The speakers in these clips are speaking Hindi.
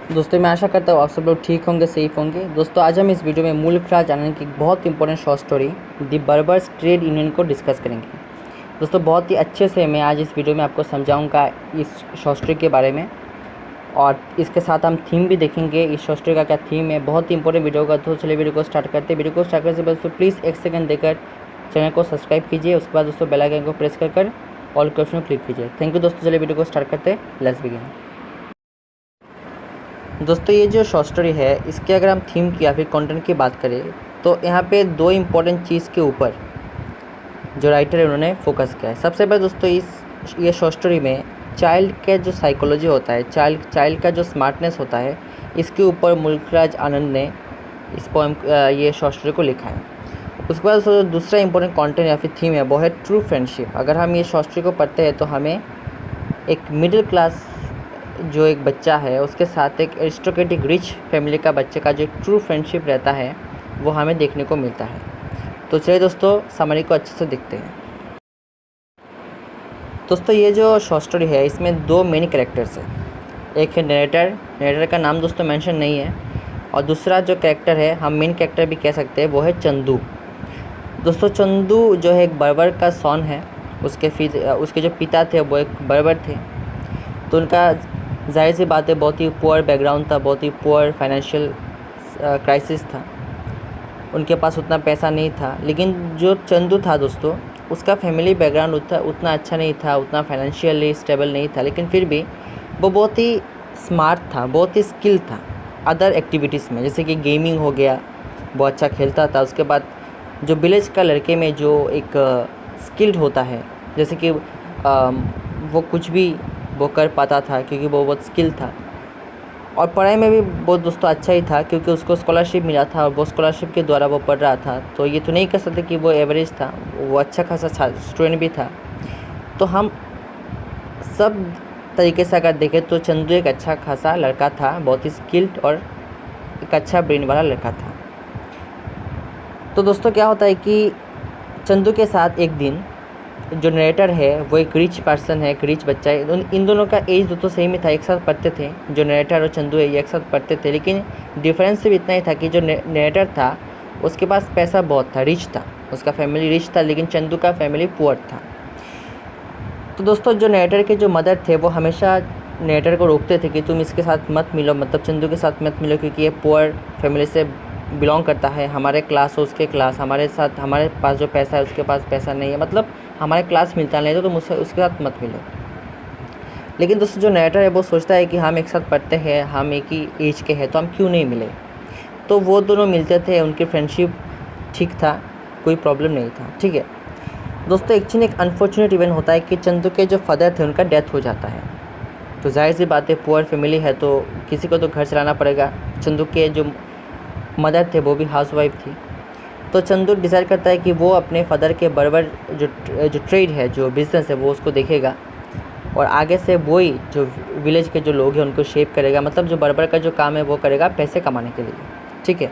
दोस्तों मैं आशा करता हूँ आप सब लोग ठीक होंगे, सेफ होंगे। दोस्तों आज हम इस वीडियो में मुल्क राज आनंद की एक बहुत इंपॉर्टेंट शॉर्ट स्टोरी दी बर्बर्स ट्रेड यूनियन को डिस्कस करेंगे। दोस्तों बहुत ही अच्छे से मैं आज इस वीडियो में आपको समझाऊंगा इस शॉर्ट स्टोरी के बारे में, और इसके साथ हम थीम भी देखेंगे। इस शॉर्ट स्टोरी का क्या थीम है, बहुत ही इंपॉर्टेंट वीडियो होगा। तो चलिए वीडियो को स्टार्ट करते हैं। वीडियो को स्टार्ट करने से पहले प्लीज़ 1 सेकंड देकर चैनल को सब्सक्राइब कीजिए। उसके बाद दोस्तों बेल आइकन को प्रेस कर ऑल के ऑप्शन को क्लिक कीजिए। थैंक यू दोस्तों। चलिए वीडियो को स्टार्ट करते हैं, लेट्स बिगिन। दोस्तों ये जो शॉर्ट स्टोरी है, इसके अगर हम थीम की या फिर कंटेंट की बात करें तो यहाँ पे 2 इम्पोर्टेंट चीज़ के ऊपर जो राइटर है उन्होंने फोकस किया है। सबसे पहले दोस्तों ये शॉर्ट स्टोरी में चाइल्ड के जो साइकोलॉजी होता है, चाइल्ड का जो स्मार्टनेस होता है, इसके ऊपर मुल्क राज आनंद ने इस पोएम ये शॉर्ट स्टोरी को लिखा है। उसके बाद दोस्तों दूसरा इंपॉर्टेंट कंटेंट या फिर थीम है वो है ट्रू फ्रेंडशिप। अगर हम ये शॉर्ट स्टोरी को पढ़ते हैं तो हमें एक मिडिल क्लास जो एक बच्चा है उसके साथ एक एरिस्टोक्रेटिक रिच फैमिली का बच्चे का जो एक ट्रू फ्रेंडशिप रहता है वो हमें देखने को मिलता है। तो चलिए दोस्तों समरी को अच्छे से देखते हैं। दोस्तों ये जो शॉर्ट स्टोरी है इसमें 2 मेन कैरेक्टर्स हैं। एक है नरेटर का नाम दोस्तों मेंशन नहीं है, और दूसरा जो कैरेक्टर है, हम मेन कैरेक्टर भी कह सकते हैं, वो है चंदू। दोस्तों चंदू जो है एक बर्बर का सॉन है। उसके जो पिता थे वो एक बर्बर थे, तो उनका जाहिर सी बात है बहुत ही पुअर बैकग्राउंड था, बहुत ही पुअर फाइनेंशियल क्राइसिस था। उनके पास उतना पैसा नहीं था। लेकिन जो चंदू था दोस्तों, उसका फैमिली बैकग्राउंड उतना अच्छा नहीं था, उतना फाइनेंशियली स्टेबल नहीं था, लेकिन फिर भी वो बहुत ही स्मार्ट था, बहुत ही स्किल था अदर एक्टिविटीज़ में, जैसे कि गेमिंग हो गया, वो अच्छा खेलता था। उसके बाद जो विलेज का लड़के में जो एक स्किल्ड होता है, जैसे कि वो कुछ भी वो कर पाता था क्योंकि वो बहुत स्किल था। और पढ़ाई में भी बहुत दोस्तों अच्छा ही था क्योंकि उसको स्कॉलरशिप मिला था, और वो स्कॉलरशिप के द्वारा वो पढ़ रहा था। तो ये तो नहीं कह सकते कि वो एवरेज था, वो अच्छा खासा स्टूडेंट भी था। तो हम सब तरीके से अगर देखें तो चंदू एक अच्छा खासा लड़का था, बहुत ही स्किल्ड और एक अच्छा ब्रेन वाला लड़का था। तो दोस्तों क्या होता है कि चंदू के साथ एक दिन जो नरेटर है वो एक रिच पर्सन है, एक रिच बच्चा है। इन दोनों का एज दोस्तों सेम ही था, एक साथ पढ़ते थे। जो नरेटर और चंदू है ये एक साथ पढ़ते थे, लेकिन डिफरेंस सिर्फ इतना ही था कि जो नरेटर था उसके पास पैसा बहुत था, रिच था, उसका फैमिली रिच था, लेकिन चंदू का फैमिली पुअर था। तो दोस्तों जो नरेटर के जो मदर थे वो हमेशा नरेटर को रोकते थे कि तुम इसके साथ मत मिलो, मतलब चंदू के साथ मत मिलो, क्योंकि ये पुअर फैमिली से बिलोंग करता है। हमारे क्लास हो उसके क्लास, हमारे पास जो पैसा है उसके पास पैसा नहीं है, मतलब हमारे क्लास मिलता नहीं, तो तुम उसके साथ मत मिलो। लेकिन दोस्तों जो नरेटर है वो सोचता है कि हम एक साथ पढ़ते हैं, हम एक ही एज के हैं, तो हम क्यों नहीं मिले। तो वो दोनों मिलते थे, उनकी फ्रेंडशिप ठीक था, कोई प्रॉब्लम नहीं था, ठीक है। दोस्तों एक्चुअली एक अनफॉर्चुनेट इवेंट होता है कि चंदू के जो फादर थे उनका डेथ हो जाता है। तो जाहिर सी बात है पुअर फैमिली है तो किसी को तो घर चलाना पड़ेगा। चंदू के जो मदर थे वो भी हाउसवाइफ थी। तो चंदू डिसाइड करता है कि वो अपने फादर के बर्बर जो ट्रेड है, जो बिज़नेस है, वो उसको देखेगा, और आगे से वही जो विलेज के जो लोग हैं उनको शेप करेगा, मतलब जो बर्बर का जो काम है वो करेगा पैसे कमाने के लिए, ठीक है।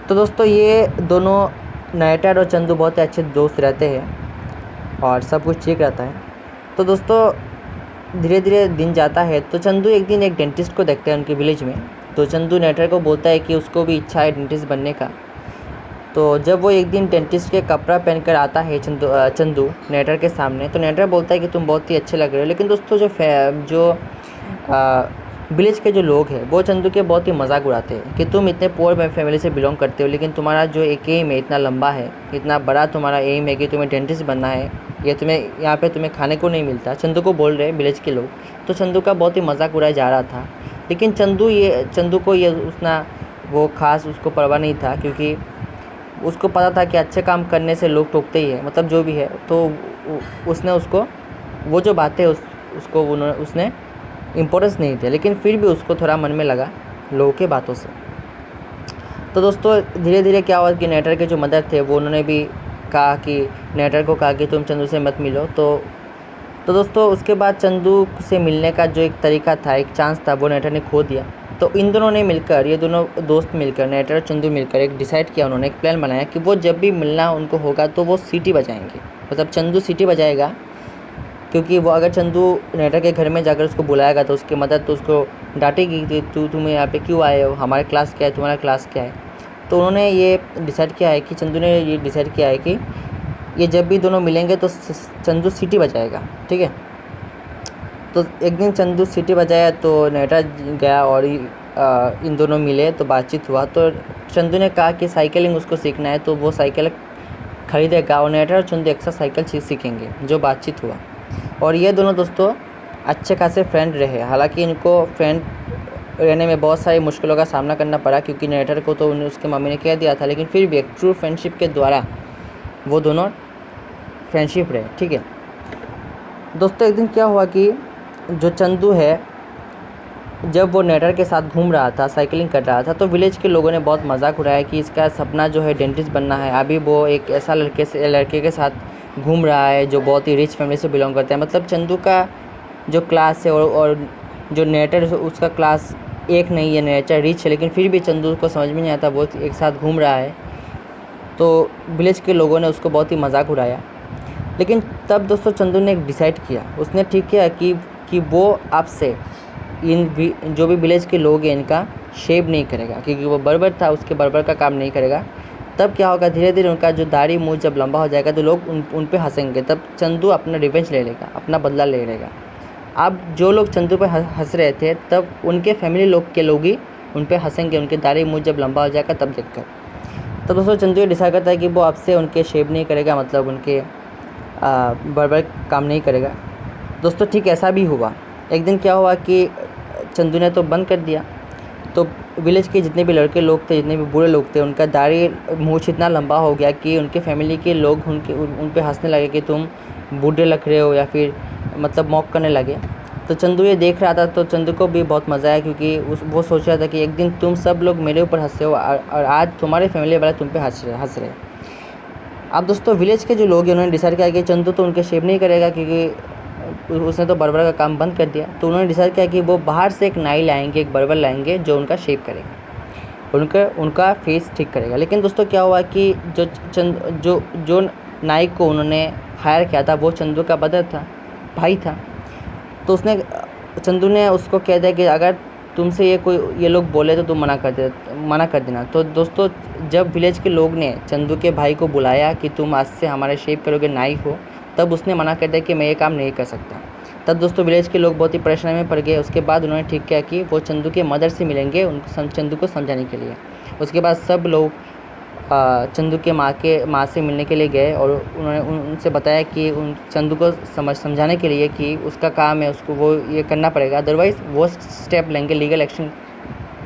तो दोस्तों ये दोनों नरेटर और चंदू बहुत ही अच्छे दोस्त रहते हैं और सब कुछ ठीक रहता है। तो दोस्तों धीरे धीरे दिन जाता है, तो चंदू एक दिन एक डेंटिस्ट को देखता है उनके विलेज में। तो चंदू नरेटर को बोलता है कि उसको भी इच्छा है डेंटिस्ट बनने का। तो जब वो एक दिन डेंटिस्ट के कपड़ा पहनकर आता है चंदू नरेटर के सामने, तो नरेटर बोलता है कि तुम बहुत ही अच्छे लग रहे हो। लेकिन दोस्तों जो विलेज के जो लोग हैं वो चंदू के बहुत ही मजाक उड़ाते हैं कि तुम इतने पुअर फैमिली से बिलोंग करते हो, लेकिन तुम्हारा जो एक एम है इतना लंबा है, इतना बड़ा तुम्हारा एम है कि तुम्हें डेंटिस्ट बनना है, ये तुम्हें यहाँ पे तुम्हें खाने को नहीं मिलता। चंदू को बोल रहे विलेज के लोग। तो चंदू का बहुत ही मजाक उड़ाया जा रहा था, लेकिन चंदू को ये उतना वो खास उसको परवाह नहीं था, क्योंकि उसको पता था कि अच्छे काम करने से लोग टोकते ही है, मतलब जो भी है। तो उसने उसको वो जो बातें उसने इम्पोर्टेंस नहीं थे, लेकिन फिर भी उसको थोड़ा मन में लगा लोगों के बातों से। तो दोस्तों धीरे धीरे क्या हुआ कि नरेटर के जो मदर थे वो उन्होंने भी कहा कि नरेटर को कहा कि तुम चंदू से मत मिलो। तो दोस्तों उसके बाद चंदू से मिलने का जो एक तरीका था, एक चांस था, वो नरेटर ने खो दिया। तो इन दोनों ने मिलकर, ये दोनों दोस्त मिलकर, नरेटर और चंदू मिलकर एक डिसाइड किया, उन्होंने एक प्लान बनाया कि वो जब भी मिलना उनको होगा तो वो सीटी बजाएंगे, मतलब चंदू सीटी बजाएगा, क्योंकि वो अगर चंदू नरेटर के घर में जाकर उसको बुलाएगा तो उसकी मदद तो उसको डांटेगी कि तुम यहाँ पे क्यों आए हो, हमारे क्लास क्या है, तुम्हारा क्लास क्या है। तो उन्होंने ये डिसाइड किया है कि चंदू ने ये डिसाइड किया है कि ये जब भी दोनों मिलेंगे तो चंदू सीटी बजाएगा, ठीक है। तो एक दिन चंदू सीटी बजाया तो नैटा गया और इन दोनों मिले तो बातचीत हुआ। तो चंदू ने कहा कि साइकिलिंग उसको सीखना है तो वो साइकिल खरीदेगा और नैटा और चंदू एक साथ साइकिल सीखेंगे, जो बातचीत हुआ। और ये दोनों दोस्तों अच्छे खासे फ्रेंड रहे। हालांकि इनको फ्रेंड रहने में बहुत सारी मुश्किलों का सामना करना पड़ा, क्योंकि नरेटर को तो उसके मम्मी ने कह दिया था, लेकिन फिर भी एक ट्रू फ्रेंडशिप के द्वारा वो दोनों फ्रेंडशिप रहे, ठीक है। दोस्तों एक दिन क्या हुआ कि जो चंदू है, जब वो नरेटर के साथ घूम रहा था, साइकिलिंग कर रहा था, तो विलेज के लोगों ने बहुत मजाक उड़ाया कि इसका सपना जो है डेंटिस्ट बनना है। अभी वो एक ऐसा लड़के के साथ घूम रहा है जो बहुत ही रिच फैमिली से बिलोंग करता है। मतलब चंदू का जो क्लास है और जो नरेटर उसका क्लास एक नहीं है, नरेटर रिच है, लेकिन फिर भी चंदू को समझ में नहीं आता वो एक साथ घूम रहा है। तो विलेज के लोगों ने उसको बहुत ही मजाक उड़ाया। लेकिन तब दोस्तों चंदू ने एक डिसाइड किया, उसने ठीक किया कि वो अब से जो भी विलेज के लोग हैं इनका शेव नहीं करेगा, क्योंकि वो बर्बर था, उसके बर्बर का काम नहीं करेगा। तब क्या होगा, धीरे धीरे उनका जो दाढ़ी मूंछ जब लंबा हो जाएगा तो लोग उन पे हंसेंगे। तब चंदू अपना रिवेंज ले लेगा, अपना बदला ले लेगा। अब जो लोग चंदू पे हंस रहे थे, तब उनके फैमिली लोग ही उन पे हंसेंगे, उनके दाढ़ी मूंछ जब लंबा हो जाएगा तब देखकर। तब दोस्तों चंदू ये डिसाइड करता है कि वो अब से उनके शेव नहीं करेगा, मतलब उनके बर्बर काम नहीं करेगा। दोस्तों ठीक ऐसा भी हुआ। एक दिन क्या हुआ कि चंदू ने तो बंद कर दिया, तो विलेज के जितने भी लड़के लोग थे, जितने भी बूढ़े लोग थे, उनका दाढ़ी मूंछ इतना लंबा हो गया कि उनके फैमिली के लोग उन पे हंसने लगे कि तुम बूढ़े लग रहे हो, या फिर मतलब मॉक करने लगे। तो चंदू ये देख रहा था, तो चंदू को भी बहुत मज़ा आया, क्योंकि वो सोच रहा था कि एक दिन तुम सब लोग मेरे ऊपर हंसे हो और आज तुम्हारे फैमिली वाले तुम पे हंस रहे। अब दोस्तों विलेज के जो लोग हैं उन्होंने डिसाइड किया कि चंदू तो उनके शेव नहीं करेगा, क्योंकि उसने तो बर्बर का काम बंद कर दिया। तो उन्होंने डिसाइड किया कि वो बाहर से एक नाई लाएंगे, एक बर्बर लाएंगे जो उनका शेव करेगा, उनका फेस ठीक करेगा। लेकिन दोस्तों क्या हुआ कि जो नाई को उन्होंने हायर किया था वो चंदू का भाई था। तो चंदू ने उसको कह दिया कि अगर तुमसे ये लोग बोले तो तुम मना कर देना। तो दोस्तों जब विलेज के लोग ने चंदू के भाई को बुलाया कि तुम आज से हमारे शेव करोगे, नाई हो, तब उसने मना कर दिया कि मैं ये काम नहीं कर सकता। तब दोस्तों विलेज के लोग बहुत ही परेशानी में पड़ गए। उसके बाद उन्होंने ठीक किया कि वो चंदू के मदर से मिलेंगे चंदू को समझाने के लिए। उसके बाद सब लोग चंदू के माँ से मिलने के लिए गए और उन्होंने उनसे बताया कि चंदू को समझाने के लिए कि उसका काम है, उसको वो ये करना पड़ेगा, अदरवाइज़ वो स्टेप लेंगे, लीगल एक्शन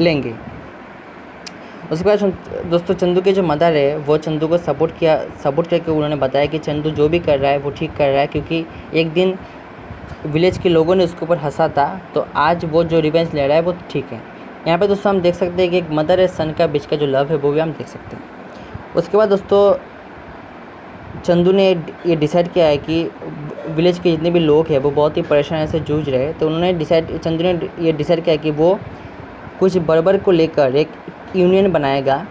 लेंगे। उसके बाद दोस्तों चंदू के जो मदर है वो चंदू को सपोर्ट करके उन्होंने बताया कि चंदू जो भी कर रहा है वो ठीक कर रहा है, क्योंकि एक दिन विलेज के लोगों ने उसके ऊपर हंसा था, तो आज वो जो रिवेंज ले रहा है वो ठीक है। यहाँ पे दोस्तों हम देख सकते हैं कि एक मदर और सन का बीच का जो लव है वो भी हम देख सकते हैं। उसके बाद दोस्तों चंदू ने ये डिसाइड किया है कि विलेज के जितने भी लोग हैं वो बहुत ही परेशानी से जूझ रहे हैं। तो चंदू ने ये डिसाइड किया कि वो कुछ बर्बर को लेकर एक यूनियन बनाएगा,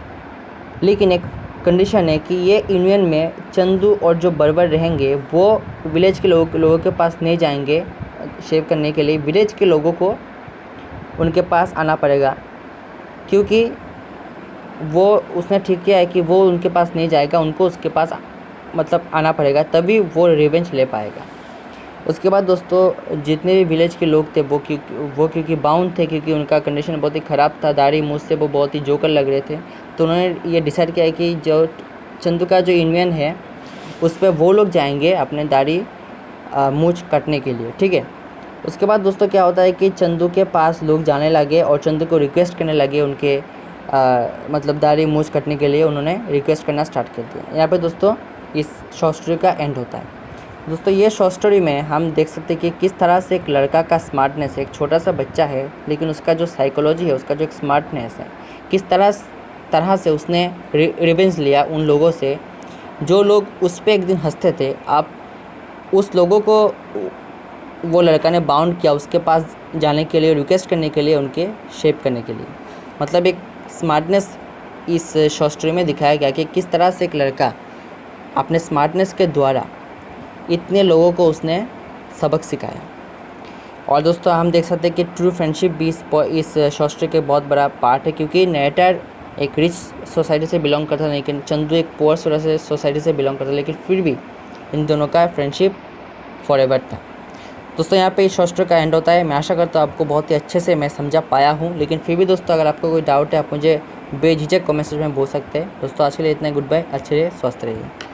लेकिन एक कंडीशन है कि ये यूनियन में चंदू और जो बर्बर रहेंगे वो विलेज के लोगों के पास नहीं जाएंगे शेव करने के लिए। विलेज के लोगों को उनके पास आना पड़ेगा, क्योंकि वो उसने ठीक किया है कि वो उनके पास नहीं जाएगा, उनको उसके पास मतलब आना पड़ेगा, तभी वो रिवेंज ले पाएगा। उसके बाद दोस्तों जितने भी विलेज के लोग थे वो क्योंकि बाउंड थे, क्योंकि उनका कंडीशन बहुत ही ख़राब था, दाढ़ी मूंछ से वो बहुत ही जोकर लग रहे थे। तो उन्होंने ये डिसाइड किया है कि जो चंदू का जो यूनियन है उस पर वो लोग जाएंगे अपने दाढ़ी मूंछ काटने के लिए, ठीक है। उसके बाद दोस्तों क्या होता है कि चंदू के पास लोग जाने लगे और चंदू को रिक्वेस्ट करने लगे, उनके मतलब दाढ़ी मूंछ काटने के लिए उन्होंने रिक्वेस्ट करना स्टार्ट कर दिया। यहाँ पे दोस्तों इस शॉर्ट स्टोरी का एंड होता है। दोस्तों ये शॉर्ट स्टोरी में हम देख सकते हैं कि किस तरह से एक लड़का का स्मार्टनेस, एक छोटा सा बच्चा है लेकिन उसका जो साइकोलॉजी है, उसका जो एक स्मार्टनेस है, किस तरह से उसने रिवेंज लिया उन लोगों से जो लोग उस पर एक दिन हंसते थे। आप उस लोगों को वो लड़का ने बाउंड किया उसके पास जाने के लिए, रिक्वेस्ट करने के लिए, उनके शेप करने के लिए। मतलब एक स्मार्टनेस इस शॉर्ट स्टोरी में दिखाया गया कि किस तरह से एक लड़का अपने स्मार्टनेस के द्वारा इतने लोगों को उसने सबक सिखाया। और दोस्तों हम देख सकते हैं कि ट्रू फ्रेंडशिप भी इस शॉर्ट स्टोरी के बहुत बड़ा पार्ट है, क्योंकि नरेटर एक रिच सोसाइटी से बिलोंग करता है, लेकिन चंदू एक पुअर सोसाइटी से बिलोंग करता है, लेकिन फिर भी इन दोनों का फ्रेंडशिप फॉरएवर था। दोस्तों यहाँ पे इस शॉर्ट स्टोरी का एंड होता है। मैं आशा करता हूँ आपको बहुत ही अच्छे से मैं समझा पाया हूँ, लेकिन फिर भी दोस्तों अगर आपको कोई डाउट है आप मुझे बेझिझक कमेंट सेक्शन में बोल सकते हैं। दोस्तों आज के लिए इतना, गुड बाय, अच्छे रहिए, स्वस्थ रहिए।